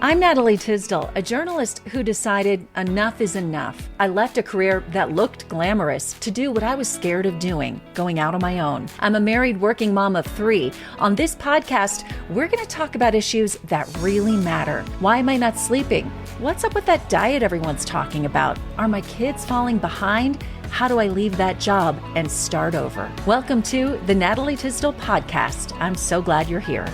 I'm Natalie Tysdal, a journalist who decided enough is enough. I left a career that looked glamorous to do what I was scared of doing, going out on my own. I'm a married working mom of 3. On this podcast, we're going to talk about issues that really matter. Why am I not sleeping? What's up with that diet everyone's talking about? Are my kids falling behind? How do I leave that job and start over? Welcome to the Natalie Tysdal podcast. I'm so glad you're here.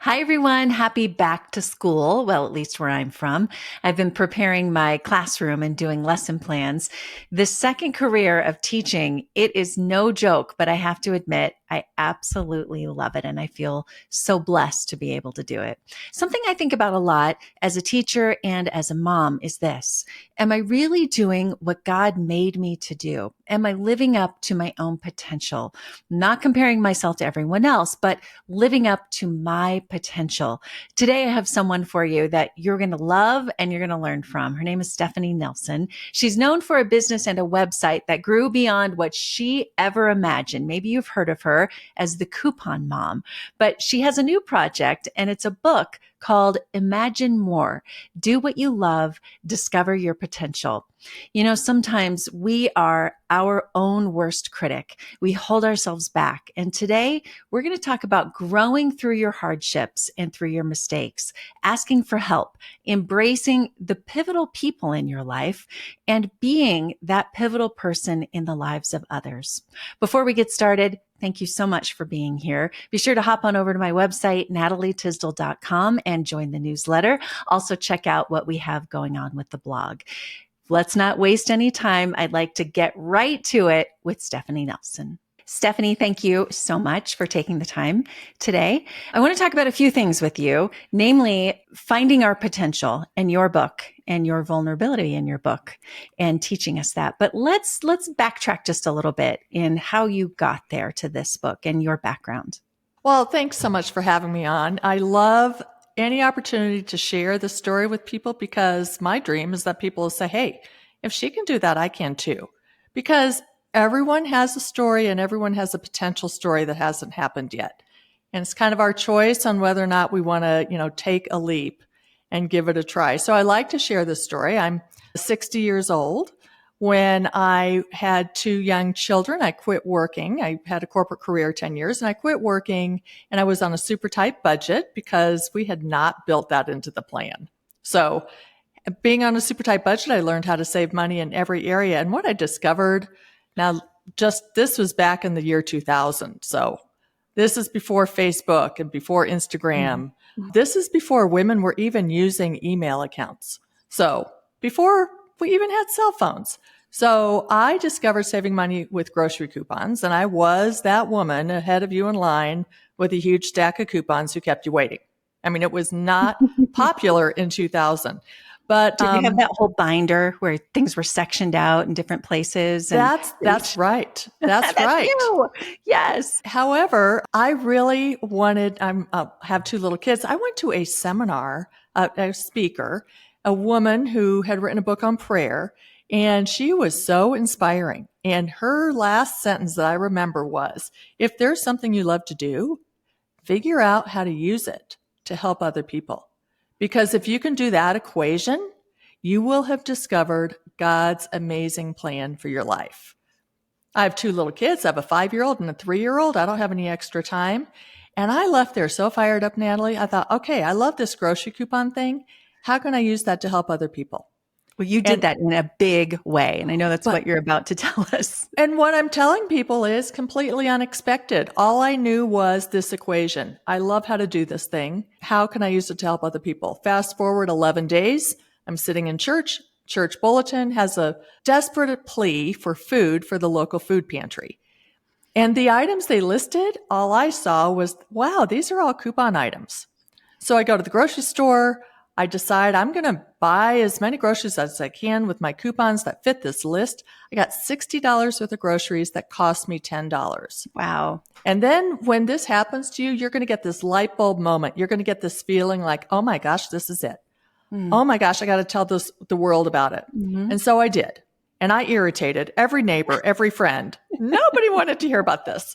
Hi, everyone. Happy back to school. Well, at least where I'm from. I've been preparing my classroom and doing lesson plans. The second career of teaching, it is no joke, but I have to admit, I absolutely love it. And I feel so blessed to be able to do it. Something I think about a lot as a teacher and as a mom is this. Am I really doing what God made me to do? Am I living up to my own potential? Not comparing myself to everyone else, but living up to my potential. Today, I have someone for you that you're going to love and you're going to learn from. Her name is Stephanie Nelson. She's known for a business and a website that grew beyond what she ever imagined. Maybe you've heard of her as the Coupon Mom, but she has a new project and it's a book called Imagine More. Do what you love, discover your potential. You know, sometimes we are our own worst critic. We hold ourselves back. And today we're going to talk about growing through your hardships and through your mistakes, asking for help, embracing the pivotal people in your life, and being that pivotal person in the lives of others. Before we get started, thank you so much for being here. Be sure to hop on over to my website, natalietysdal.com, and join the newsletter. Also check out what we have going on with the blog. Let's not waste any time. I'd like to get right to it with Stephanie Nelson. Stephanie, thank you so much for taking the time today. I want to talk about a few things with you, namely finding our potential in your book and your vulnerability in your book and teaching us that. But let's backtrack just a little bit in how you got there to this book and your background. Well, thanks so much for having me on. I love any opportunity to share the story with people because my dream is that people will say, hey, if she can do that, I can too. Because everyone has a story and everyone has a potential story that hasn't happened yet. And it's kind of our choice on whether or not we want to, take a leap and give it a try. So I like to share this story. I'm 60 years old. When I had 2 young children, I quit working. I had a corporate career 10 years and I quit working and I was on a super tight budget because we had not built that into the plan. So being on a super tight budget, I learned how to save money in every area. And what I discovered now, this was back in the year 2000. So this is before Facebook and before Instagram. Mm-hmm. This is before women were even using email accounts. So before we even had cell phones. So I discovered saving money with grocery coupons, and I was that woman ahead of you in line with a huge stack of coupons who kept you waiting. I mean, it was not popular in 2000. But did you have that whole binder where things were sectioned out in different places? And that's right. That's right. You. Yes. However, I really wanted, I have 2 little kids. I went to a seminar, a speaker, a woman who had written a book on prayer, and she was so inspiring. And her last sentence that I remember was, if there's something you love to do, figure out how to use it to help other people. Because if you can do that equation, you will have discovered God's amazing plan for your life. I have 2 little kids. I have a 5-year-old and a 3-year-old. I don't have any extra time. And I left there so fired up, Natalie. I thought, okay, I love this grocery coupon thing. How can I use that to help other people? Well, you did that in a big way. And I know that's what you're about to tell us. And what I'm telling people is completely unexpected. All I knew was this equation. I love how to do this thing. How can I use it to help other people? Fast forward 11 days. I'm sitting in church. Church bulletin has a desperate plea for food for the local food pantry. And the items they listed, all I saw was, wow, these are all coupon items. So I go to the grocery store. I decide I'm going to buy as many groceries as I can with my coupons that fit this list. I got $60 worth of groceries that cost me $10. Wow. And then when this happens to you, you're going to get this light bulb moment. You're going to get this feeling like, oh my gosh, this is it. Oh my gosh, I got to tell the world about it. Mm-hmm. And so I did. And I irritated every neighbor, every friend. Nobody wanted to hear about this.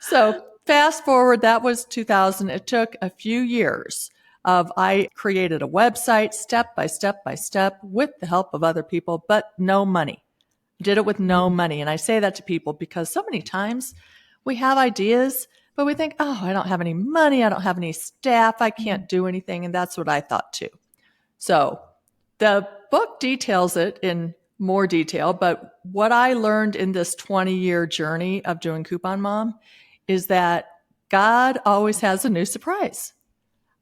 So fast forward, that was 2000. It took a few years I created a website step by step by step with the help of other people, but no money. Did it with no money. And I say that to people because so many times we have ideas, but we think, oh, I don't have any money. I don't have any staff. I can't do anything. And that's what I thought too. So the book details it in more detail, but what I learned in this 20-year journey of doing Coupon Mom is that God always has a new surprise.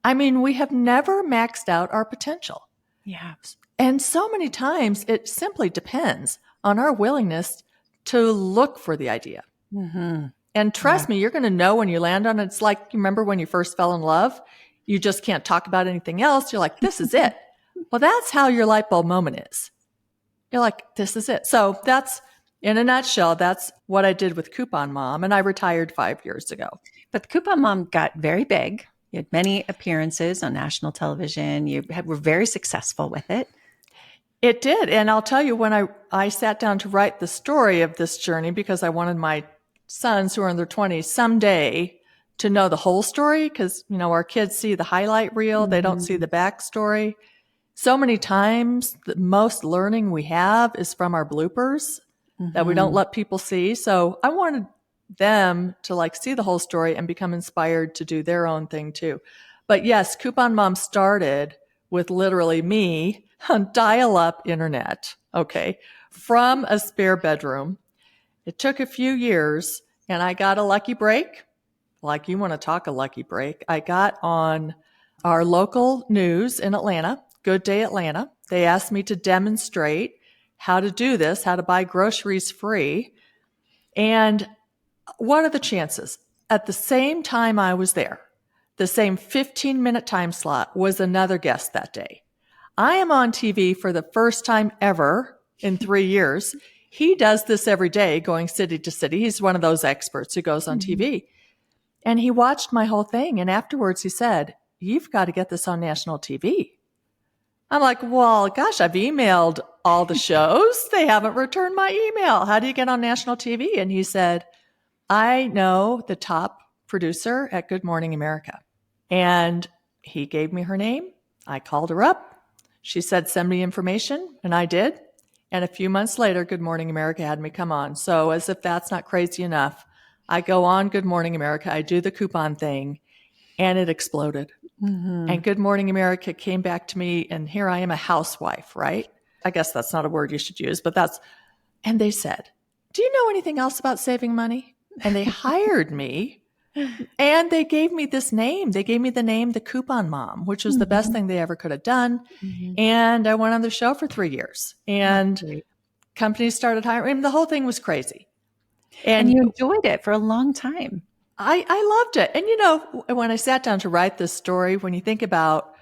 I mean, we have never maxed out our potential. Yeah. And so many times it simply depends on our willingness to look for the idea. Mm-hmm. And trust me, you're going to know when you land on it. It's like, you remember when you first fell in love? You just can't talk about anything else. You're like, this is it. Well, that's how your light bulb moment is. You're like, this is it. So that's, in a nutshell, that's what I did with Coupon Mom. And I retired 5 years ago. But the Coupon Mom got very big. You had many appearances on national television. Were very successful with it. It did. And I'll tell you, when I sat down to write the story of this journey, because I wanted my sons who are in their 20s someday to know the whole story, because, our kids see the highlight reel. They don't see the backstory. So many times, the most learning we have is from our bloopers that we don't let people see. So I wanted them to see the whole story and become inspired to do their own thing too. But yes, Coupon Mom started with literally me on dial-up internet, from a spare bedroom. It took a few years, and I got a lucky break. Like, you want to talk a lucky break. I got on our local news in Atlanta, Good Day Atlanta. They asked me to demonstrate how to do this, how to buy groceries free. And what are the chances? At the same time I was there, the same 15-minute time slot was another guest that day. I am on TV for the first time ever in 3 years. He does this every day, going city to city. He's one of those experts who goes on TV. And he watched my whole thing. And afterwards he said, "You've got to get this on national TV." I'm like, well, gosh, I've emailed all the shows. They haven't returned my email. How do you get on national TV? And he said, "I know the top producer at Good Morning America." And he gave me her name. I called her up. She said, "Send me information." And I did. And a few months later, Good Morning America had me come on. So as if that's not crazy enough, I go on Good Morning America. I do the coupon thing, and it exploded. And Good Morning America came back to me, and here I am, a housewife, right? I guess that's not a word you should use, but and they said, "Do you know anything else about saving money?" And they hired me, and they gave me this name. They gave me the name, the Coupon Mom, which was the best thing they ever could have done. And I went on the show for 3 years, and companies started hiring. The whole thing was crazy. And you enjoyed it for a long time. I loved it. And when I sat down to write this story, when you think about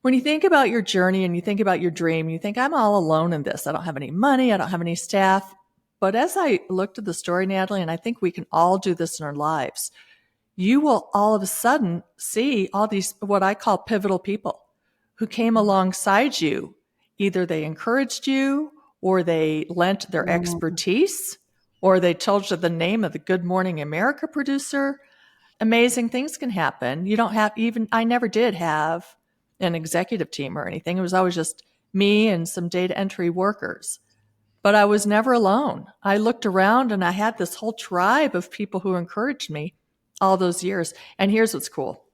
your journey and you think about your dream, you think, I'm all alone in this. I don't have any money. I don't have any staff. But as I looked at the story, Natalie, and I think we can all do this in our lives, you will all of a sudden see all these, what I call pivotal people who came alongside you. Either they encouraged you, or they lent their expertise, or they told you the name of the Good Morning America producer. Amazing things can happen. You don't have I never did have an executive team or anything. It was always just me and some data entry workers. But I was never alone. I looked around and I had this whole tribe of people who encouraged me all those years. And here's what's cool.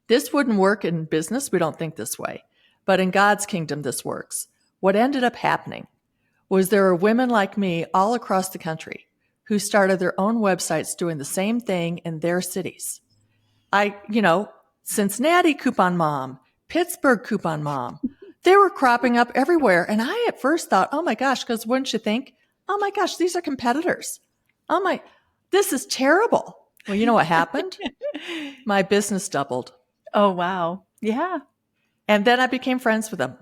This wouldn't work in business. We don't think this way. But in God's kingdom, this works. What ended up happening was there are women like me all across the country who started their own websites doing the same thing in their cities. Cincinnati Coupon Mom, Pittsburgh Coupon Mom, they were cropping up everywhere. And I at first thought, oh my gosh, because wouldn't you think, oh my gosh, these are competitors. This is terrible. Well, you know what happened? My business doubled. Oh, wow. Yeah. And then I became friends with them.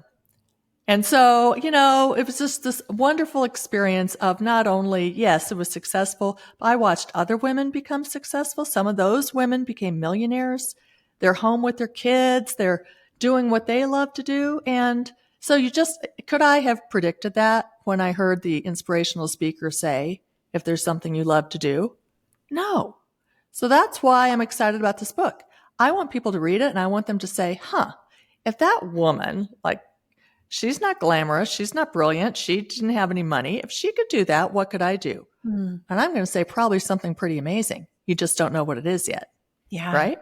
And so, it was just this wonderful experience of not only, yes, it was successful, but I watched other women become successful. Some of those women became millionaires. They're home with their kids. They're doing what they love to do. And so could I have predicted that when I heard the inspirational speaker say, if there's something you love to do? No. So that's why I'm excited about this book. I want people to read it and I want them to say, if that woman, like, she's not glamorous, she's not brilliant, she didn't have any money. If she could do that, what could I do? Mm. And I'm going to say probably something pretty amazing. You just don't know what it is yet. Yeah. Right?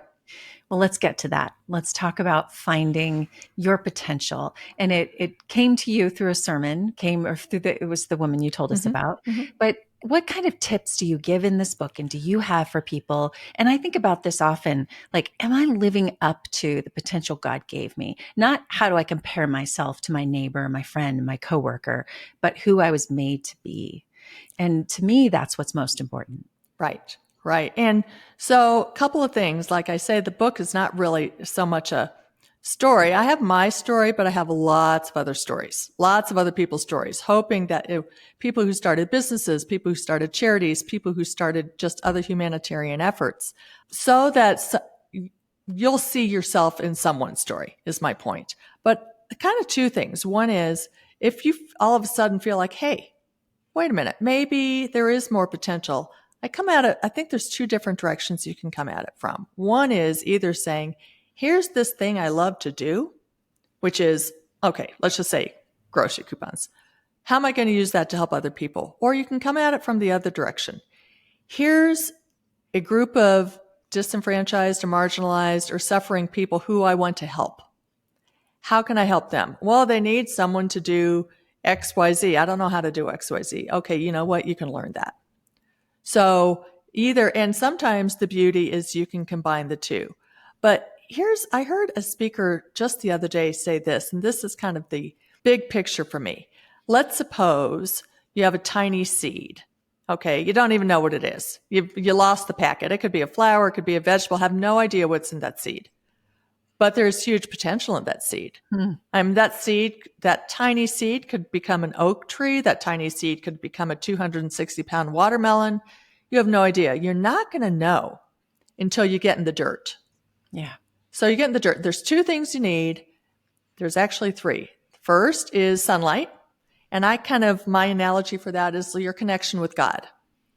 Well, let's get to that. Let's talk about finding your potential. And it came to you through a sermon, it was the woman you told us about. But what kind of tips do you give in this book and do you have for people? And I think about this often, like, am I living up to the potential God gave me? Not how do I compare myself to my neighbor, my friend, my coworker, but who I was made to be. And to me, that's what's most important. Right. Right. And so a couple of things, like I say, the book is not really so much a story. I have my story, but I have lots of other stories, lots of other people's stories, hoping that people who started businesses, people who started charities, people who started just other humanitarian efforts, so that you'll see yourself in someone's story is my point. But kind of two things. One is if you all of a sudden feel like, hey, wait a minute, maybe there is more potential. I think there's two different directions you can come at it from. One is either saying, here's this thing I love to do, which is, okay, let's just say grocery coupons. How am I going to use that to help other people? Or you can come at it from the other direction. Here's a group of disenfranchised or marginalized or suffering people who I want to help. How can I help them? Well, they need someone to do XYZ. I don't know how to do XYZ. Okay, you know what? You can learn that. So and sometimes the beauty is you can combine the two. But I heard a speaker just the other day say this, and this is kind of the big picture for me. Let's suppose you have a tiny seed. Okay, you don't even know what it is. You lost the packet. It could be a flower, it could be a vegetable, have no idea what's in that seed. But there's huge potential in that seed. That tiny seed could become an oak tree. That tiny seed could become a 260-pound watermelon. You have no idea. You're not going to know until you get in the dirt. Yeah. So you get in the dirt. There's two things you need. There's actually three. First is sunlight. And my analogy for that is your connection with God.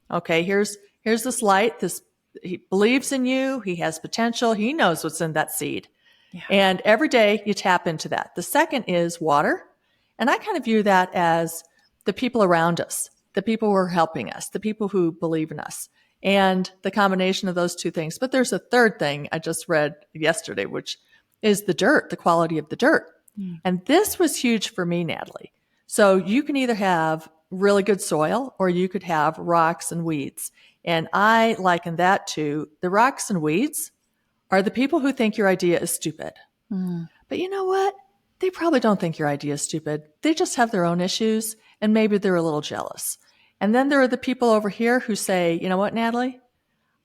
Okay, here's this light. He believes in you. He has potential. He knows what's in that seed. Yeah. And every day you tap into that. The second is water. And I kind of view that as the people around us, the people who are helping us, the people who believe in us, and the combination of those two things. But there's a third thing I just read yesterday, which is the dirt, the quality of the dirt. And this was huge for me, Natalie. So you can either have really good soil or you could have rocks and weeds. And I liken that to the rocks and weeds are the people who think your idea is stupid. But you know what? They probably don't think your idea is stupid. They just have their own issues and maybe they're a little jealous. And then there are the people over here who say, you know what, Natalie?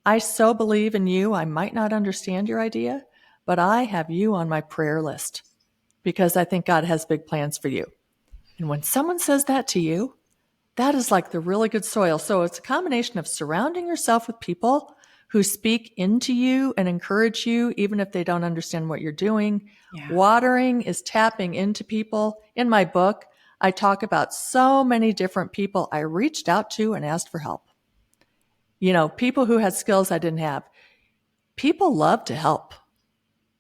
I so believe in you. I might not understand your idea, but I have you on my prayer list because I think God has big plans for you. And when someone says that to you, that is like the really good soil. So it's a combination of surrounding yourself with people who speak into you and encourage you, even if they don't understand what you're doing. Yeah. Watering is tapping into people. In my book, I talk about so many different people I reached out to and asked for help. You know, people who had skills I didn't have. People love to help,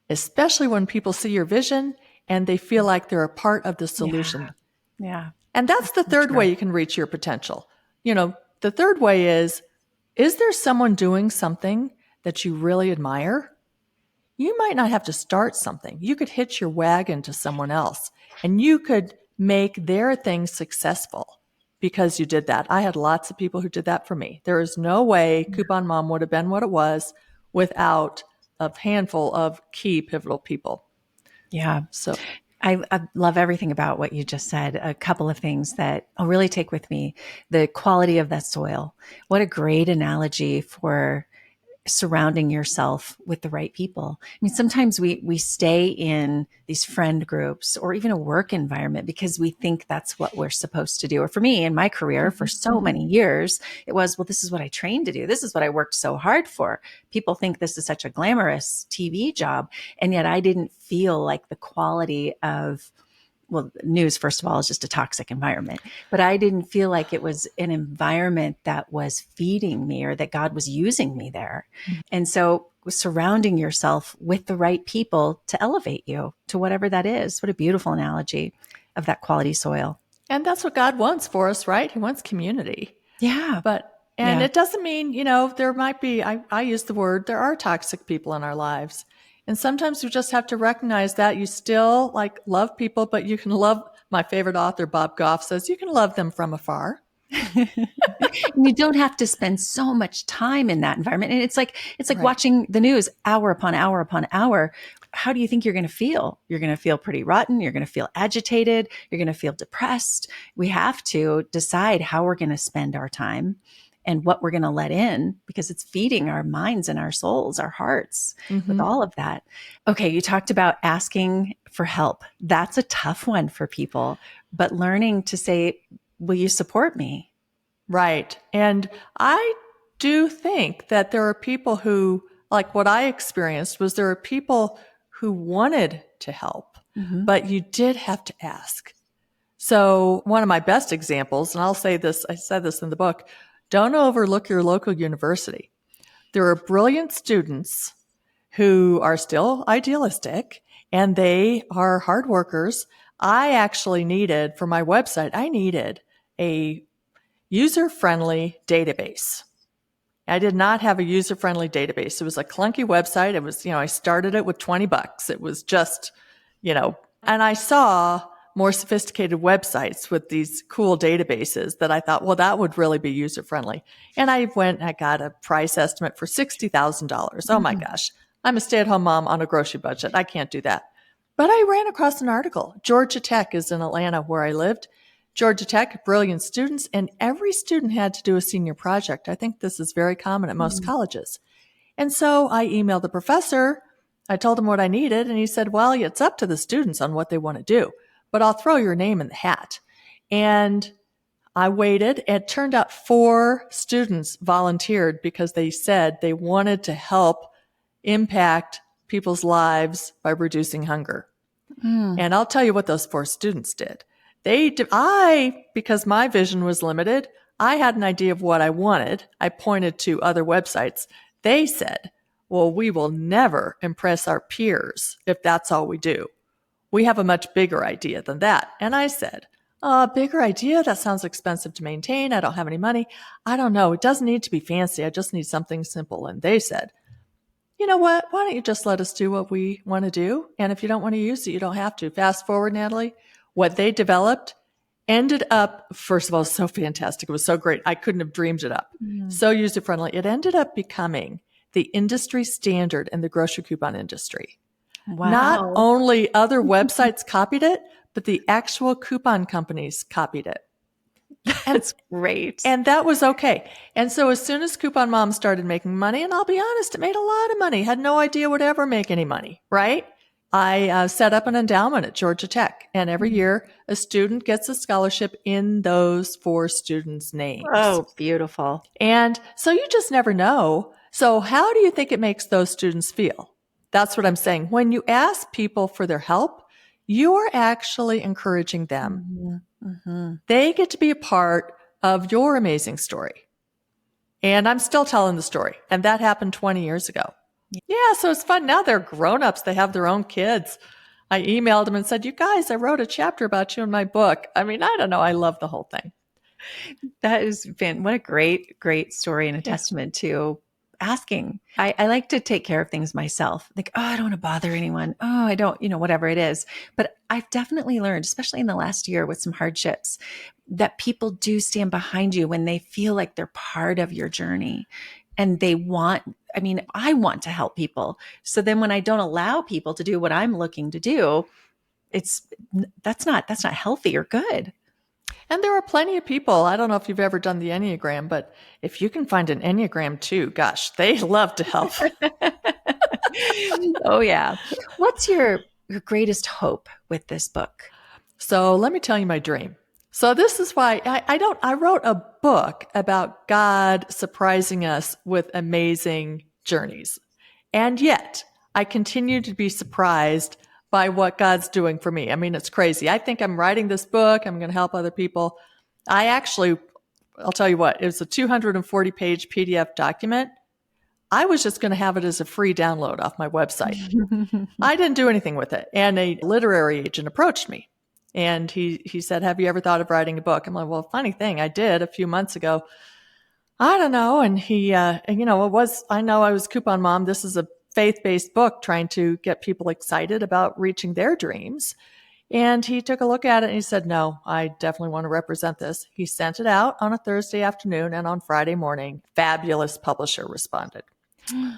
especially when people see your vision and they feel like they're a part of the solution. Yeah. And that's the third way you can reach your potential. You know, the third way is there someone doing something that you really admire? You might not have to start something. You could hitch your wagon to someone else and you could make their thing successful because you did that. I had lots of people who did that for me. There is no way Coupon Mom would have been what it was without a handful of key pivotal people. Yeah. So I love everything about what you just said. A couple of things that I'll really take with me. The quality of that soil. What a great analogy for surrounding yourself with the right people. I mean, sometimes we stay in these friend groups or even a work environment because we think that's what we're supposed to do. Or for me in my career for so many years, it was, well, this is what I trained to do. This is what I worked so hard for. People think this is such a glamorous TV job. And yet I didn't feel like the quality of well, news, first of all, is just a toxic environment, but I didn't feel like it was an environment that was feeding me or that God was using me there. And so surrounding yourself with the right people to elevate you to whatever that is. What a beautiful analogy of that quality soil. And that's what God wants for us, right? He wants community. Yeah. And it doesn't mean, there might be, I use the word, there are toxic people in our lives. And sometimes you just have to recognize that you still love people, but you can love, my favorite author, Bob Goff, says you can love them from afar. And you don't have to spend so much time in that environment. And it's like Right. watching the news hour upon hour upon hour. How do you think you're going to feel? You're going to feel pretty rotten. You're going to feel agitated. You're going to feel depressed. We have to decide how we're going to spend our time and what we're going to let in, because it's feeding our minds and our souls, our hearts with all of that. Okay. You talked about asking for help. That's a tough one for people, but learning to say, will you support me? Right. And I do think that there are people who, like what I experienced was there are people who wanted to help, but you did have to ask. So one of my best examples, and I'll say this, I said this in the book, don't overlook your local university. There are brilliant students who are still idealistic and they are hard workers. I actually needed, for my website, I needed a user-friendly database. I did not have a user-friendly database. It was a clunky website. It was, I started it with $20. It was just, and I saw more sophisticated websites with these cool databases that I thought, well, that would really be user-friendly. And I went and I got a price estimate for $60,000. Oh my gosh. I'm a stay-at-home mom on a grocery budget. I can't do that. But I ran across an article. Georgia Tech is in Atlanta where I lived. Georgia Tech, brilliant students, and every student had to do a senior project. I think this is very common at most colleges. And so I emailed the professor. I told him what I needed, and he said, well, it's up to the students on what they want to do, but I'll throw your name in the hat. And I waited. It turned out 4 students volunteered because they said they wanted to help impact people's lives by reducing hunger. And I'll tell you what those 4 students did. Because my vision was limited, I had an idea of what I wanted. I pointed to other websites. They said, well, we will never impress our peers if that's all we do. We have a much bigger idea than that. And I said, bigger idea? That sounds expensive to maintain. I don't have any money. I don't know. It doesn't need to be fancy. I just need something simple. And they said, you know what? Why don't you just let us do what we want to do? And if you don't want to use it, you don't have to. Fast forward, Natalie. What they developed ended up, first of all, so fantastic. It was so great. I couldn't have dreamed it up. So user-friendly. It ended up becoming the industry standard in the grocery coupon industry. Wow. Not only other websites copied it, but the actual coupon companies copied it. That's great. And that was okay. And so as soon as Coupon Mom started making money, and I'll be honest, it made a lot of money. Had no idea would ever make any money, right? I set up an endowment at Georgia Tech, and every year a student gets a scholarship in those 4 students' names. Oh, beautiful. And so you just never know. So how do you think it makes those students feel? That's what I'm saying. When you ask people for their help, you are actually encouraging them. They get to be a part of your amazing story. And I'm still telling the story. And that happened 20 years ago. Yeah, so it's fun. Now they're grown-ups. They have their own kids. I emailed them and said, you guys, I wrote a chapter about you in my book. I mean, I don't know. I love the whole thing. That has been, what a great story and a testament to asking. I like to take care of things myself. Like, oh, I don't want to bother anyone. Oh, I don't, whatever it is. But I've definitely learned, especially in the last year with some hardships, that people do stand behind you when they feel like they're part of your journey. And I want to help people. So then when I don't allow people to do what I'm looking to do, that's not healthy or good. And there are plenty of people. I don't know if you've ever done the Enneagram, but if you can find an Enneagram 2, gosh, they love to help. Oh yeah. What's your greatest hope with this book? So let me tell you my dream. So this is why I wrote a book about God surprising us with amazing journeys. And yet I continue to be surprised by what God's doing for me. I mean, it's crazy. I think I'm writing this book. I'm going to help other people. I'll tell you what, it was a 240 page PDF document. I was just going to have it as a free download off my website. I didn't do anything with it. And a literary agent approached me and he said, have you ever thought of writing a book? I'm like, well, funny thing, I did a few months ago. I don't know. And I know I was Coupon Mom. This is a faith-based book trying to get people excited about reaching their dreams. And he took a look at it and he said, no, I definitely want to represent this. He sent it out on a Thursday afternoon, and on Friday morning, fabulous publisher responded.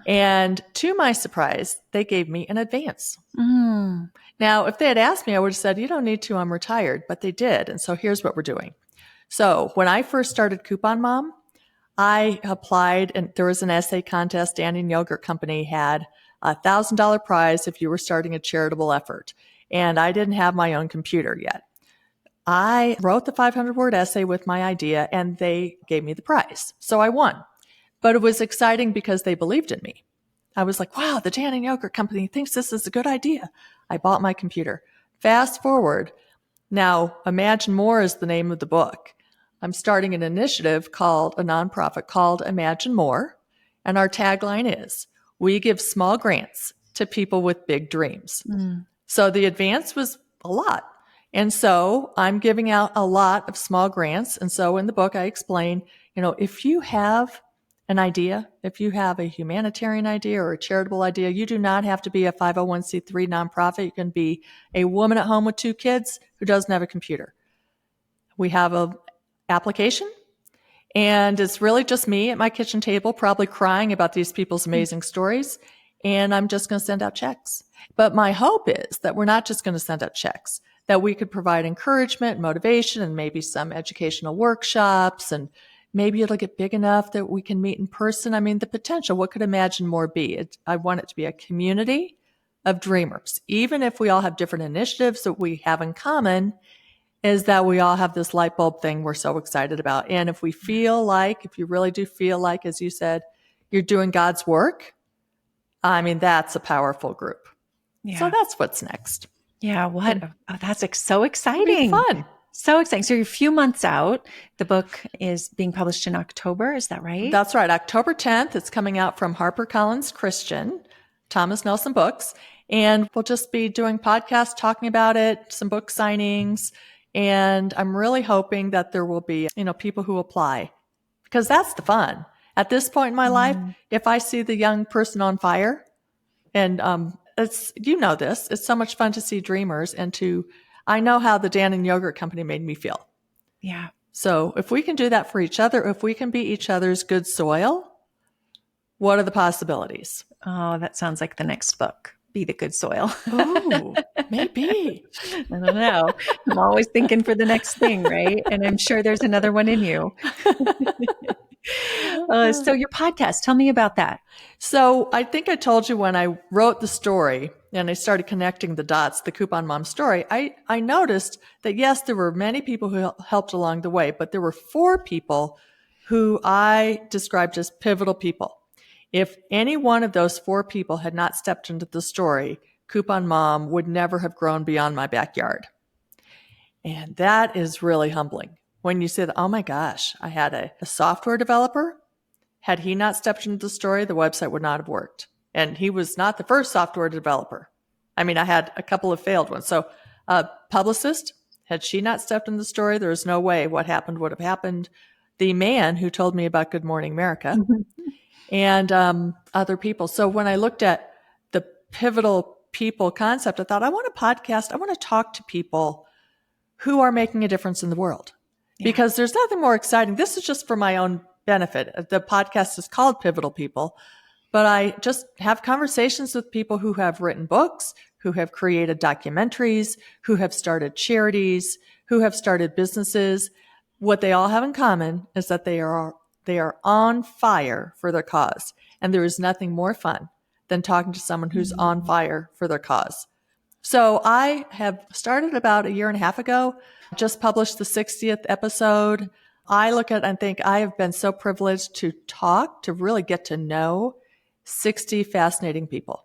And to my surprise, they gave me an advance. Now, if they had asked me, I would have said, you don't need to, I'm retired, but they did. And so here's what we're doing. So when I first started Coupon Mom, I applied and there was an essay contest. Danny and Yogurt Company had a $1,000 prize if you were starting a charitable effort. And I didn't have my own computer yet. I wrote the 500-word essay with my idea and they gave me the prize. So I won. But it was exciting because they believed in me. I was like, wow, the Dan and Yogurt Company thinks this is a good idea. I bought my computer. Fast forward. Now, Imagine More is the name of the book. I'm starting an initiative called a nonprofit called Imagine More. And our tagline is, we give small grants to people with big dreams. So the advance was a lot. And so I'm giving out a lot of small grants. And so in the book, I explain, if you have an idea, if you have a humanitarian idea or a charitable idea, you do not have to be a 501c3 nonprofit. You can be a woman at home with 2 kids who doesn't have a computer. We have a application, and it's really just me at my kitchen table, probably crying about these people's amazing stories. And I'm just going to send out checks. But my hope is that we're not just going to send out checks, that we could provide encouragement, motivation, and maybe some educational workshops, and maybe it'll get big enough that we can meet in person. I mean, the potential, what could Imagine More be? I want it to be a community of dreamers. Even if we all have different initiatives, that we have in common is that we all have this light bulb thing we're so excited about. And if you really do feel like, as you said, you're doing God's work, I mean, that's a powerful group. Yeah. So that's what's next. Yeah. That's so exciting. Fun. So exciting. So you're a few months out. The book is being published in October. Is that right? That's right. October 10th. It's coming out from HarperCollins Christian, Thomas Nelson Books. And we'll just be doing podcasts, talking about it, some book signings. And I'm really hoping that there will be, people who apply, because that's the fun. At this point in my life, if I see the young person on fire, and it's, this, it's so much fun to see dreamers and I know how the Dan and Yogurt Company made me feel. Yeah. So if we can do that for each other, if we can be each other's good soil, what are the possibilities? Oh, that sounds like the next book. Be the good soil. Oh, maybe. I don't know. I'm always thinking for the next thing, right? And I'm sure there's another one in you. So your podcast, tell me about that. So I think I told you when I wrote the story and I started connecting the dots, the Coupon Mom story, I noticed that, yes, there were many people who helped along the way, but there were 4 people who I described as pivotal people. If any one of those 4 people had not stepped into the story, Coupon Mom would never have grown beyond my backyard. And that is really humbling. When you say, oh my gosh, I had a software developer. Had he not stepped into the story, the website would not have worked. And he was not the first software developer. I mean, I had a couple of failed ones. So a publicist, had she not stepped in the story, there is no way what happened would have happened. The man who told me about Good Morning America and other people. So when I looked at the pivotal people concept, I thought, I want a podcast. I want to talk to people who are making a difference in the world. Yeah. Because there's nothing more exciting. This is just for my own benefit. The podcast is called Pivotal People, but I just have conversations with people who have written books, who have created documentaries, who have started charities, who have started businesses. What they all have in common is that they are on fire for their cause. And there is nothing more fun than talking to someone who's on fire for their cause. So I have started about 1.5 years ago, just published the 60th episode. I look at and think I have been so privileged to really get to know 60 fascinating people.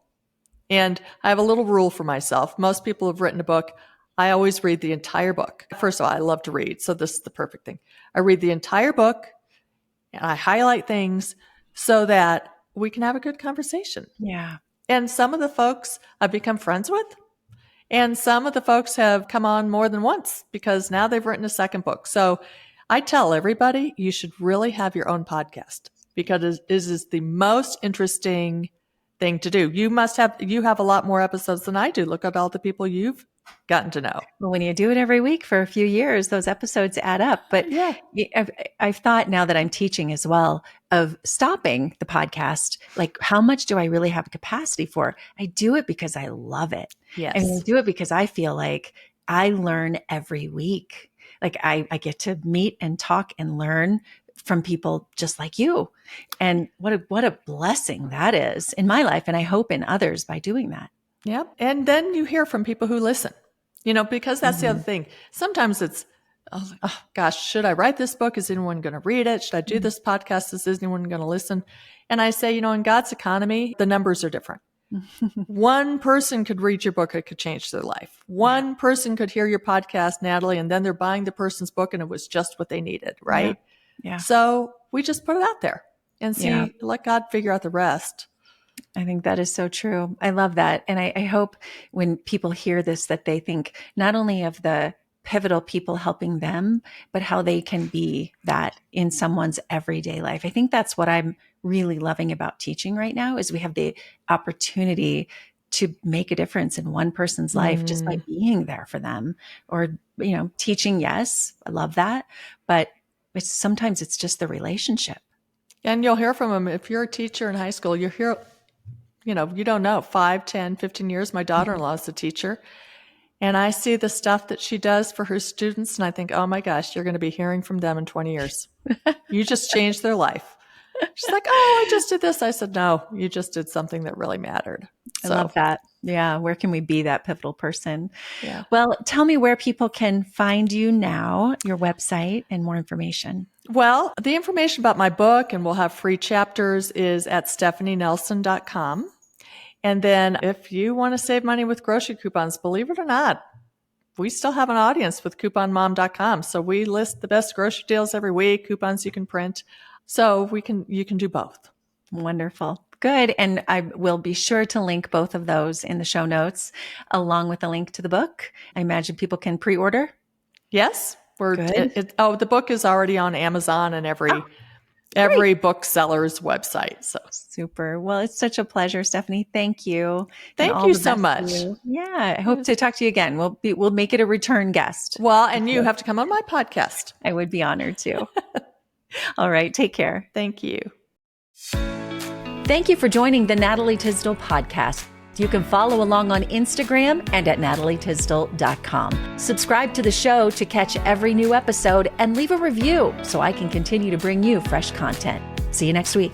And I have a little rule for myself. Most people have written a book. I always read the entire book. First of all, I love to read, so this is the perfect thing. I read the entire book and I highlight things so that we can have a good conversation. Yeah. And some of the folks I've become friends with, and some of the folks have come on more than once because now they've written a second book. So I tell everybody you should really have your own podcast because it is the most interesting thing to do. You have a lot more episodes than I do. Look at all the people you've gotten to know. Well, when you do it every week for a few years, those episodes add up. But Yeah. I've thought now that I'm teaching as well of stopping the podcast. Like, how much do I really have capacity for? I do it because I love it. Yes. And I do it because I feel like I learn every week. Like I get to meet and talk and learn from people just like you. And what a blessing that is in my life. And I hope in others by doing that. Yep. And then you hear from people who listen, because that's the other thing. Sometimes it's, oh, gosh, should I write this book? Is anyone going to read it? Should I do this podcast? Is anyone going to listen? And I say, in God's economy, the numbers are different. One person could read your book. It could change their life. One person could hear your podcast, Natalie, and then they're buying the person's book and it was just what they needed. Right. Yeah. So we just put it out there and let God figure out the rest. I think that is so true. I love that. And I hope when people hear this, that they think not only of the pivotal people helping them, but how they can be that in someone's everyday life. I think that's what I'm really loving about teaching right now is we have the opportunity to make a difference in one person's life just by being there for them or, teaching. Yes, I love that. But sometimes it's just the relationship. And you'll hear from them. If you're a teacher in high school, you'll hear, you don't know, 5, 10, 15 years. My daughter-in-law is a teacher. And I see the stuff that she does for her students. And I think, oh my gosh, you're going to be hearing from them in 20 years. You just changed their life. She's like, oh, I just did this. I said, no, you just did something that really mattered. I love that. Yeah. Where can we be that pivotal person? Yeah. Well, tell me where people can find you now, your website, and more information. Well, the information about my book, and we'll have free chapters, is at stephanienelson.com. And then if you want to save money with grocery coupons, believe it or not, we still have an audience with couponmom.com. So we list the best grocery deals every week, coupons you can print. So you can do both. Wonderful. Good. And I will be sure to link both of those in the show notes, along with a link to the book. I imagine people can pre-order. Yes. The book is already on Amazon and every bookseller's website. So super. Well, it's such a pleasure, Stephanie. Thank you. Thank you so much. Yeah. I hope to talk to you again. We'll make it a return guest. Well, and you have to come on my podcast. I would be honored to. All right. Take care. Thank you. Thank you for joining the Natalie Tysdal podcast. You can follow along on Instagram and at natalietysdal.com. Subscribe to the show to catch every new episode and leave a review so I can continue to bring you fresh content. See you next week.